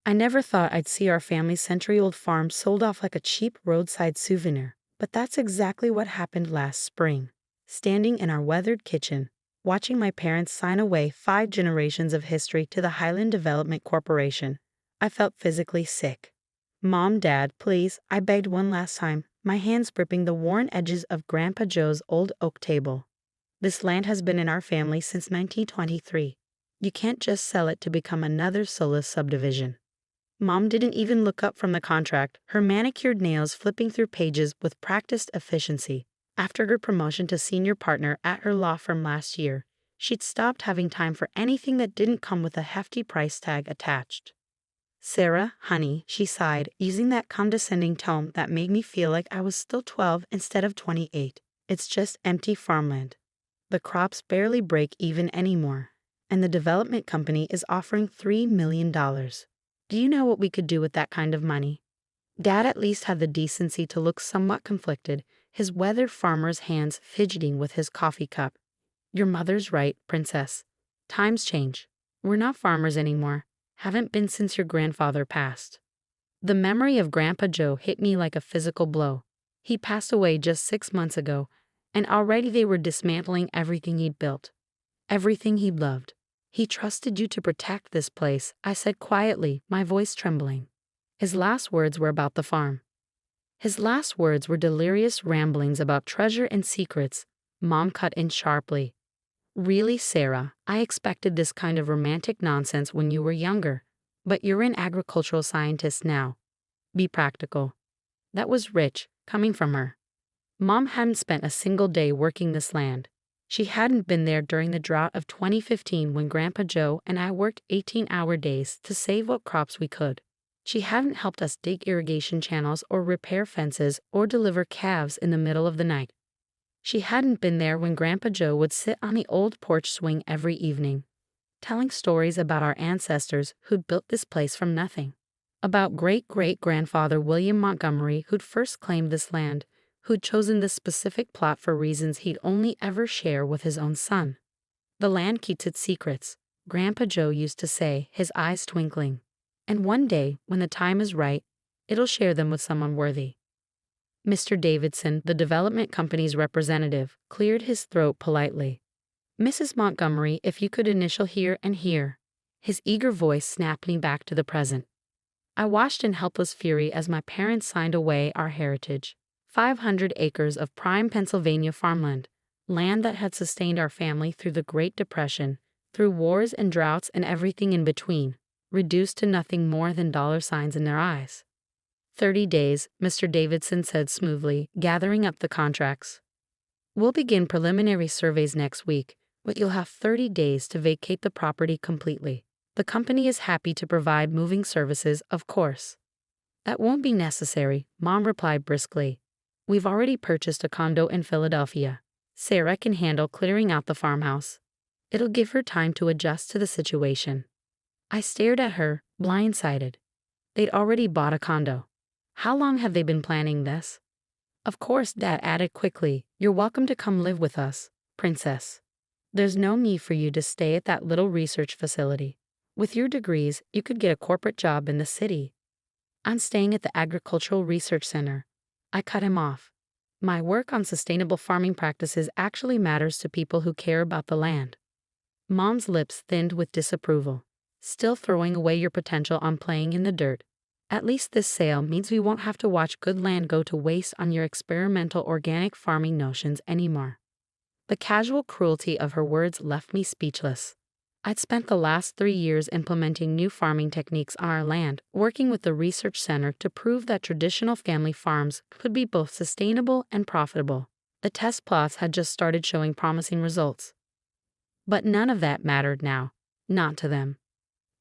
I never thought I'd see our family's century-old farm sold off like a cheap roadside souvenir, but that's exactly what happened last spring. Standing in our weathered kitchen, watching my parents sign away 5 generations of history to the Highland Development Corporation, I felt physically sick. "Mom, Dad, please," I begged one last time, my hands gripping the worn edges of Grandpa Joe's old oak table. "This land has been in our family since 1923. You can't just sell it to become another soulless subdivision." Mom didn't even look up from the contract, her manicured nails flipping through pages with practiced efficiency. After her promotion to senior partner at her law firm last year, she'd stopped having time for anything that didn't come with a hefty price tag attached. "Sarah, honey," she sighed, using that condescending tone that made me feel like I was still 12 instead of 28. "It's just empty farmland. The crops barely break even anymore, and the development company is offering $3 million. Do you know what we could do with that kind of money?" Dad at least had the decency to look somewhat conflicted, his weathered farmer's hands fidgeting with his coffee cup. "Your mother's right, Princess. Times change. We're not farmers anymore. Haven't been since your grandfather passed." The memory of Grandpa Joe hit me like a physical blow. He passed away just 6 months ago, and already they were dismantling everything he'd built. Everything he loved. "He trusted you to protect this place," I said quietly, my voice trembling. His last words were about the farm. His last words were delirious ramblings about treasure and secrets. Mom cut in sharply. "Really, Sarah, I expected this kind of romantic nonsense when you were younger, but you're an agricultural scientist now. Be practical." That was rich, coming from her. Mom hadn't spent a single day working this land. She hadn't been there during the drought of 2015 when Grandpa Joe and I worked 18-hour days to save what crops we could. She hadn't helped us dig irrigation channels or repair fences or deliver calves in the middle of the night. She hadn't been there when Grandpa Joe would sit on the old porch swing every evening, telling stories about our ancestors who'd built this place from nothing. About great-great-grandfather William Montgomery, who'd first claimed this land, who'd chosen this specific plot for reasons he'd only ever share with his own son. "The land keeps its secrets," Grandpa Joe used to say, his eyes twinkling. "And one day, when the time is right, it'll share them with someone worthy." Mr. Davidson, the development company's representative, cleared his throat politely. "Mrs. Montgomery, if you could initial here and here." His eager voice snapped me back to the present. I watched in helpless fury as my parents signed away our heritage. 500 acres of prime Pennsylvania farmland, land that had sustained our family through the Great Depression, through wars and droughts and everything in between, reduced to nothing more than dollar signs in their eyes. 30 days, Mr. Davidson said smoothly, gathering up the contracts. "We'll begin preliminary surveys next week, but you'll have 30 days to vacate the property completely. The company is happy to provide moving services, of course." "That won't be necessary," Mom replied briskly. "We've already purchased a condo in Philadelphia. Sarah can handle clearing out the farmhouse. It'll give her time to adjust to the situation." I stared at her, blindsided. They'd already bought a condo. How long have they been planning this? "Of course," Dad added quickly, "you're welcome to come live with us, Princess. There's no need for you to stay at that little research facility. With your degrees, you could get a corporate job in the city." "I'm staying at the Agricultural Research Center." I cut him off. "My work on sustainable farming practices actually matters to people who care about the land." Mom's lips thinned with disapproval. "Still throwing away your potential on playing in the dirt. At least this sale means we won't have to watch good land go to waste on your experimental organic farming notions anymore." The casual cruelty of her words left me speechless. I'd spent the last 3 years implementing new farming techniques on our land, working with the research center to prove that traditional family farms could be both sustainable and profitable. The test plots had just started showing promising results. But none of that mattered now. Not to them.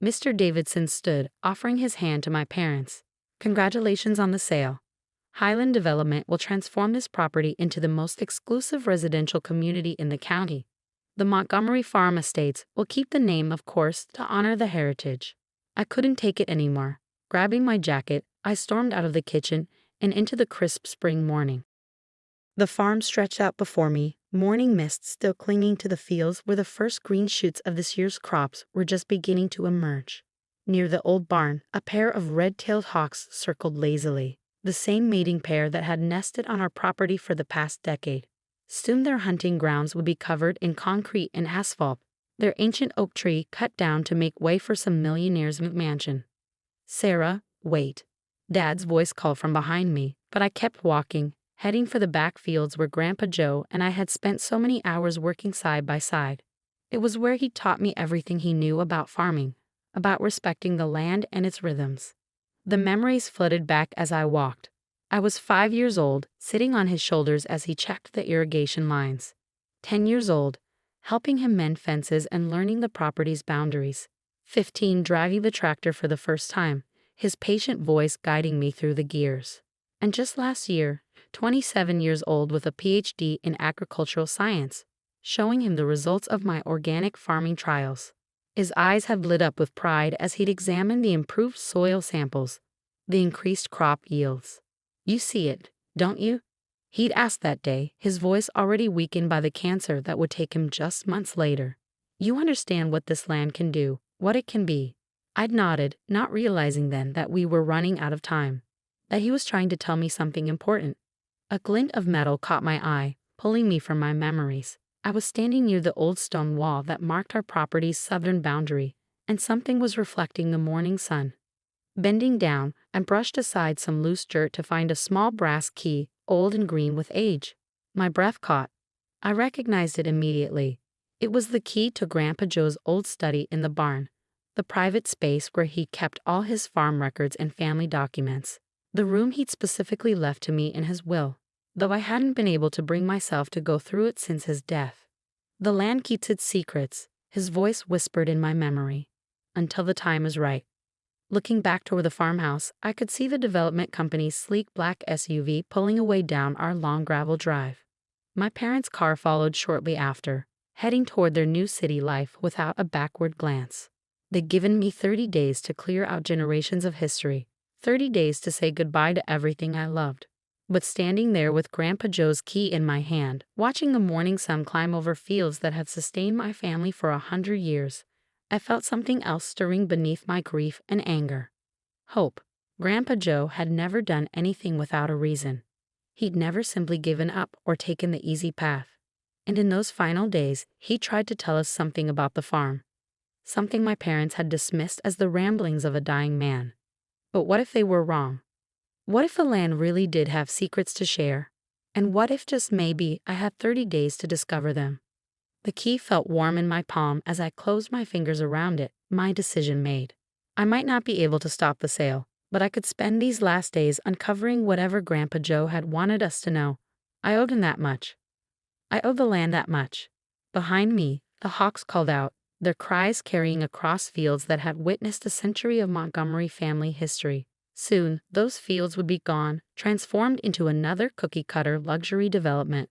Mr. Davidson stood, offering his hand to my parents. "Congratulations on the sale. Highland Development will transform this property into the most exclusive residential community in the county. The Montgomery Farm Estates will keep the name, of course, to honor the heritage." I couldn't take it anymore. Grabbing my jacket, I stormed out of the kitchen and into the crisp spring morning. The farm stretched out before me, morning mist still clinging to the fields where the first green shoots of this year's crops were just beginning to emerge. Near the old barn, a pair of red-tailed hawks circled lazily, the same mating pair that had nested on our property for the past decade. Soon their hunting grounds would be covered in concrete and asphalt, their ancient oak tree cut down to make way for some millionaire's mansion. "Sarah, wait." Dad's voice called from behind me, but I kept walking, heading for the back fields where Grandpa Joe and I had spent so many hours working side by side. It was where he taught me everything he knew about farming, about respecting the land and its rhythms. The memories flooded back as I walked. I was 5 years old, sitting on his shoulders as he checked the irrigation lines. 10 years old, helping him mend fences and learning the property's boundaries. 15, driving the tractor for the first time, his patient voice guiding me through the gears. And just last year, 27 years old with a PhD in agricultural science, showing him the results of my organic farming trials. His eyes had lit up with pride as he'd examined the improved soil samples, the increased crop yields. "You see it, don't you?" He'd asked that day, his voice already weakened by the cancer that would take him just months later. "You understand what this land can do, what it can be?" I'd nodded, not realizing then that we were running out of time, that he was trying to tell me something important. A glint of metal caught my eye, pulling me from my memories. I was standing near the old stone wall that marked our property's southern boundary, and something was reflecting the morning sun. Bending down, I brushed aside some loose dirt to find a small brass key, old and green with age. My breath caught. I recognized it immediately. It was the key to Grandpa Joe's old study in the barn, the private space where he kept all his farm records and family documents, the room he'd specifically left to me in his will, though I hadn't been able to bring myself to go through it since his death. "The land keeps its secrets," his voice whispered in my memory, "until the time is right." Looking back toward the farmhouse, I could see the development company's sleek black SUV pulling away down our long gravel drive. My parents' car followed shortly after, heading toward their new city life without a backward glance. They'd given me 30 days to clear out generations of history, 30 days to say goodbye to everything I loved. But standing there with Grandpa Joe's key in my hand, watching the morning sun climb over fields that had sustained my family for 100 years, I felt something else stirring beneath my grief and anger. Hope. Grandpa Joe had never done anything without a reason. He'd never simply given up or taken the easy path. And in those final days, he tried to tell us something about the farm. Something my parents had dismissed as the ramblings of a dying man. But what if they were wrong? What if the land really did have secrets to share? And what if just maybe I had 30 days to discover them? The key felt warm in my palm as I closed my fingers around it, my decision made. I might not be able to stop the sale, but I could spend these last days uncovering whatever Grandpa Joe had wanted us to know. I owed him that much. I owed the land that much. Behind me, the hawks called out, their cries carrying across fields that had witnessed a century of Montgomery family history. Soon, those fields would be gone, transformed into another cookie-cutter luxury development.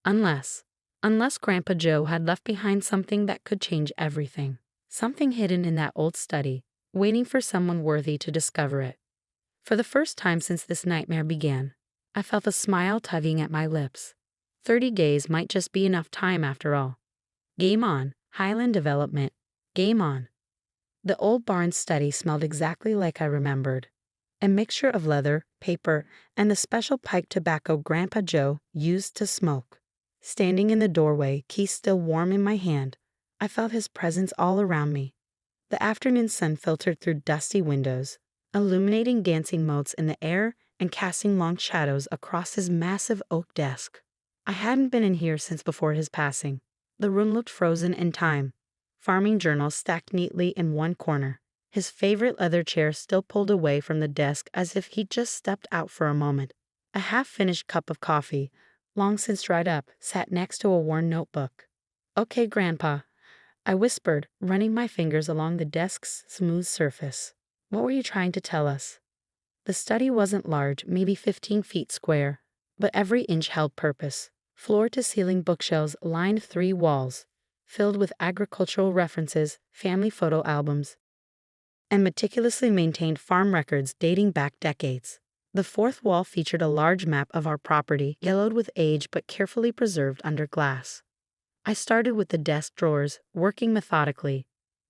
Unless Grandpa Joe had left behind something that could change everything. Something hidden in that old study, waiting for someone worthy to discover it. For the first time since this nightmare began, I felt a smile tugging at my lips. 30 days might just be enough time after all. Game on, Highland Development. Game on. The old barn study smelled exactly like I remembered. A mixture of leather, paper, and the special pipe tobacco Grandpa Joe used to smoke. Standing in the doorway, key still warm in my hand, I felt his presence all around me. The afternoon sun filtered through dusty windows, illuminating dancing motes in the air and casting long shadows across his massive oak desk. I hadn't been in here since before his passing. The room looked frozen in time, farming journals stacked neatly in one corner, his favorite leather chair still pulled away from the desk as if he'd just stepped out for a moment. A half-finished cup of coffee, long since dried up, sat next to a worn notebook. "Okay, Grandpa," I whispered, running my fingers along the desk's smooth surface. "What were you trying to tell us?" The study wasn't large, maybe 15 feet square, but every inch held purpose. Floor-to-ceiling bookshelves lined 3 walls, filled with agricultural references, family photo albums, and meticulously maintained farm records dating back decades. The 4th wall featured a large map of our property, yellowed with age but carefully preserved under glass. I started with the desk drawers, working methodically.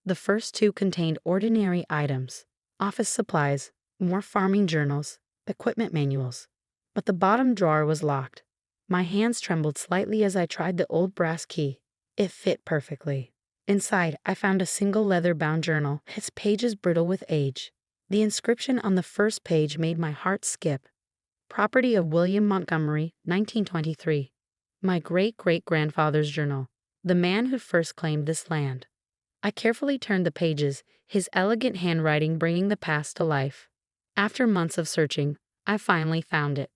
The first two contained ordinary items, office supplies, more farming journals, equipment manuals. But the bottom drawer was locked. My hands trembled slightly as I tried the old brass key. It fit perfectly. Inside, I found a single leather-bound journal, its pages brittle with age. The inscription on the first page made my heart skip. Property of William Montgomery, 1923. My great-great-grandfather's journal. The man who first claimed this land. I carefully turned the pages, his elegant handwriting bringing the past to life. After months of searching, I finally found it.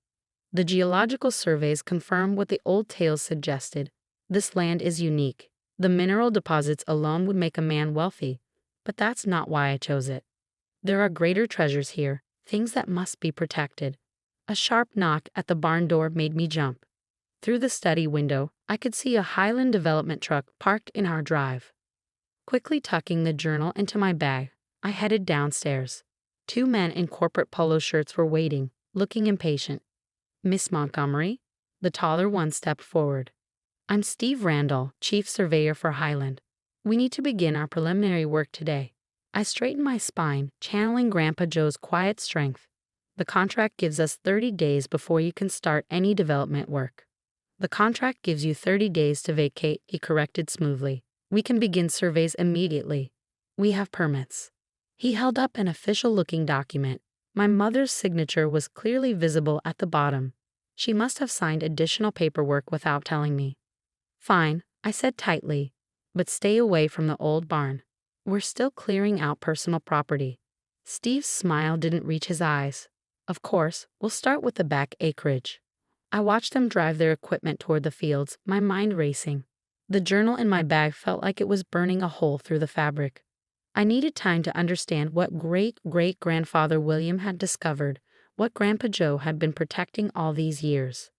The geological surveys confirm what the old tales suggested. This land is unique. The mineral deposits alone would make a man wealthy, but that's not why I chose it. There are greater treasures here, things that must be protected. A sharp knock at the barn door made me jump. Through the study window, I could see a Highland development truck parked in our drive. Quickly tucking the journal into my bag, I headed downstairs. Two men in corporate polo shirts were waiting, looking impatient. Miss Montgomery? The taller one stepped forward. I'm Steve Randall, Chief Surveyor for Highland. We need to begin our preliminary work today. I straightened my spine, channeling Grandpa Joe's quiet strength. The contract gives us 30 days before you can start any development work. The contract gives you 30 days to vacate, he corrected smoothly. We can begin surveys immediately. We have permits. He held up an official-looking document. My mother's signature was clearly visible at the bottom. She must have signed additional paperwork without telling me. Fine, I said tightly, but stay away from the old barn. We're still clearing out personal property. Steve's smile didn't reach his eyes. Of course, we'll start with the back acreage. I watched them drive their equipment toward the fields, my mind racing. The journal in my bag felt like it was burning a hole through the fabric. I needed time to understand what great-great-grandfather William had discovered, what Grandpa Joe had been protecting all these years.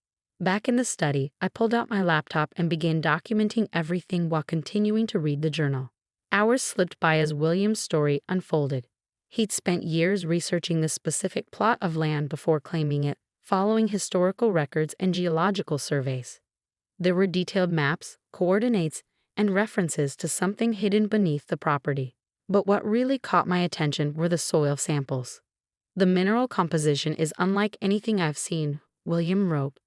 Back in the study, I pulled out my laptop and began documenting everything while continuing to read the journal. Hours slipped by as William's story unfolded. He'd spent years researching the specific plot of land before claiming it, following historical records and geological surveys. There were detailed maps, coordinates, and references to something hidden beneath the property. But what really caught my attention were the soil samples. The mineral composition is unlike anything I've seen, William wrote.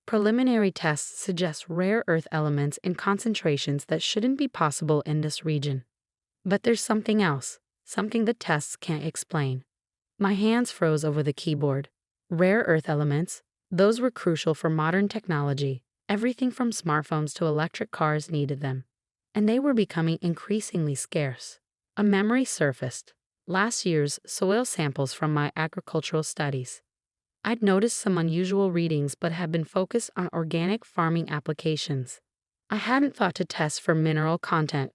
Preliminary tests suggest rare earth elements in concentrations that shouldn't be possible in this region. But there's something else, something the tests can't explain. My hands froze over the keyboard. Rare earth elements, those were crucial for modern technology. Everything from smartphones to electric cars needed them. And they were becoming increasingly scarce. A memory surfaced. Last year's soil samples from my agricultural studies. I'd noticed some unusual readings but had been focused on organic farming applications. I hadn't thought to test for mineral content.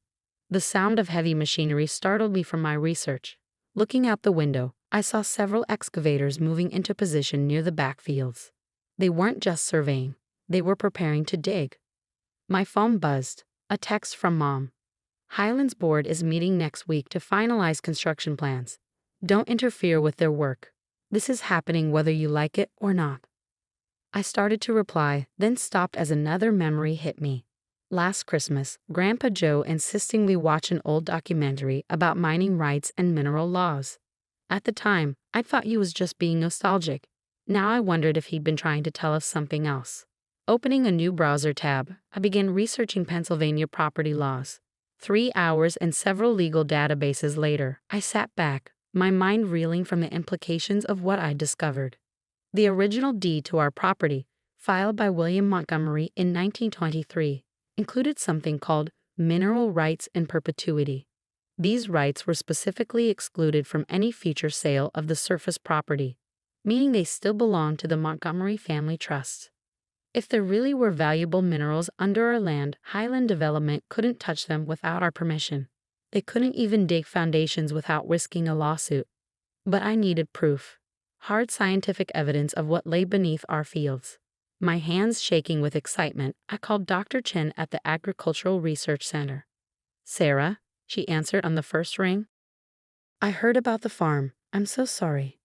The sound of heavy machinery startled me from my research. Looking out the window, I saw several excavators moving into position near the backfields. They weren't just surveying, they were preparing to dig. My phone buzzed, a text from Mom. Highland's board is meeting next week to finalize construction plans. Don't interfere with their work. This is happening whether you like it or not. I started to reply, then stopped as another memory hit me. Last Christmas, Grandpa Joe insisting we watch an old documentary about mining rights and mineral laws. At the time, I thought he was just being nostalgic. Now I wondered if he'd been trying to tell us something else. Opening a new browser tab, I began researching Pennsylvania property laws. 3 hours and several legal databases later, I sat back, my mind reeling from the implications of what I'd discovered. The original deed to our property, filed by William Montgomery in 1923, included something called mineral rights in perpetuity. These rights were specifically excluded from any future sale of the surface property, meaning they still belonged to the Montgomery family trust. If there really were valuable minerals under our land, Highland Development couldn't touch them without our permission. They couldn't even dig foundations without risking a lawsuit. But I needed proof. Hard scientific evidence of what lay beneath our fields. My hands shaking with excitement, I called Dr. Chen at the Agricultural Research Center. Sarah, she answered on the first ring. I heard about the farm. I'm so sorry.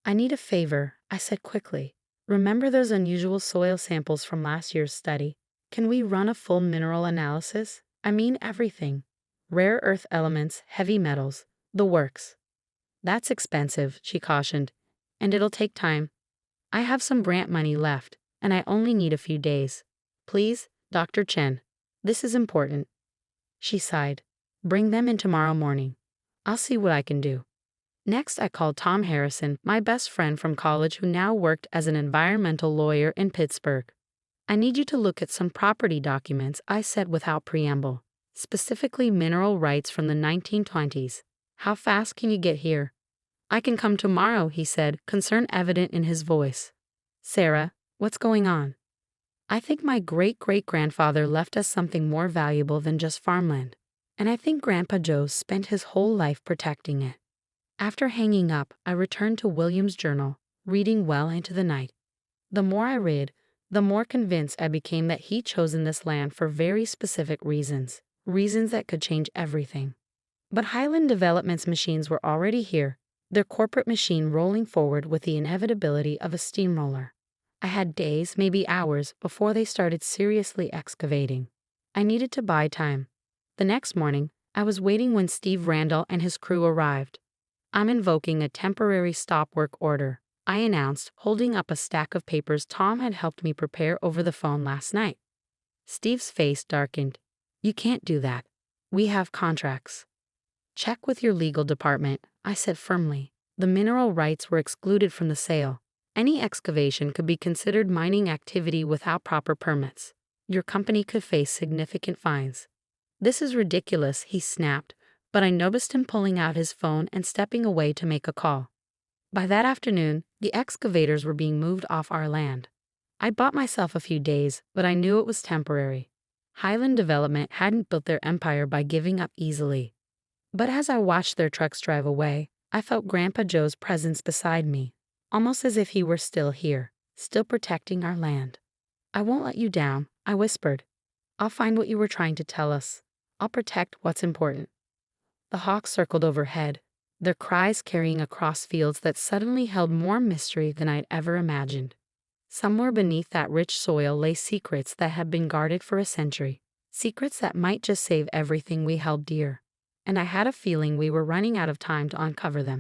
I need a favor, I said quickly. Remember those unusual soil samples from last year's study? Can we run a full mineral analysis? I mean everything. Rare earth elements, heavy metals, the works. That's expensive, she cautioned. And it'll take time. I have some grant money left, and I only need a few days. Please, Dr. Chen. This is important. She sighed. Bring them in tomorrow morning. I'll see what I can do. Next, I called Tom Harrison, my best friend from college who now worked as an environmental lawyer in Pittsburgh. I need you to look at some property documents, I said without preamble. Specifically mineral rights from the 1920s. How fast can you get here? I can come tomorrow, he said, concern evident in his voice. Sarah, what's going on? I think my great-great-grandfather left us something more valuable than just farmland. And I think Grandpa Joe spent his whole life protecting it. After hanging up, I returned to William's journal, reading well into the night. The more I read, the more convinced I became that he'd chosen this land for very specific reasons that could change everything. But Highland Development's machines were already here, their corporate machine rolling forward with the inevitability of a steamroller. I had days, maybe hours, before they started seriously excavating. I needed to buy time. The next morning, I was waiting when Steve Randall and his crew arrived. I'm invoking a temporary stop work order, I announced, holding up a stack of papers Tom had helped me prepare over the phone last night. Steve's face darkened. You can't do that. We have contracts. Check with your legal department, I said firmly. The mineral rights were excluded from the sale. Any excavation could be considered mining activity without proper permits. Your company could face significant fines. This is ridiculous, he snapped, but I noticed him pulling out his phone and stepping away to make a call. By that afternoon, the excavators were being moved off our land. I bought myself a few days, but I knew it was temporary. Highland Development hadn't built their empire by giving up easily. But as I watched their trucks drive away, I felt Grandpa Joe's presence beside me, almost as if he were still here, still protecting our land. I won't let you down, I whispered. I'll find what you were trying to tell us. I'll protect what's important. The hawks circled overhead, their cries carrying across fields that suddenly held more mystery than I'd ever imagined. Somewhere beneath that rich soil lay secrets that had been guarded for a century, secrets that might just save everything we held dear. And I had a feeling we were running out of time to uncover them.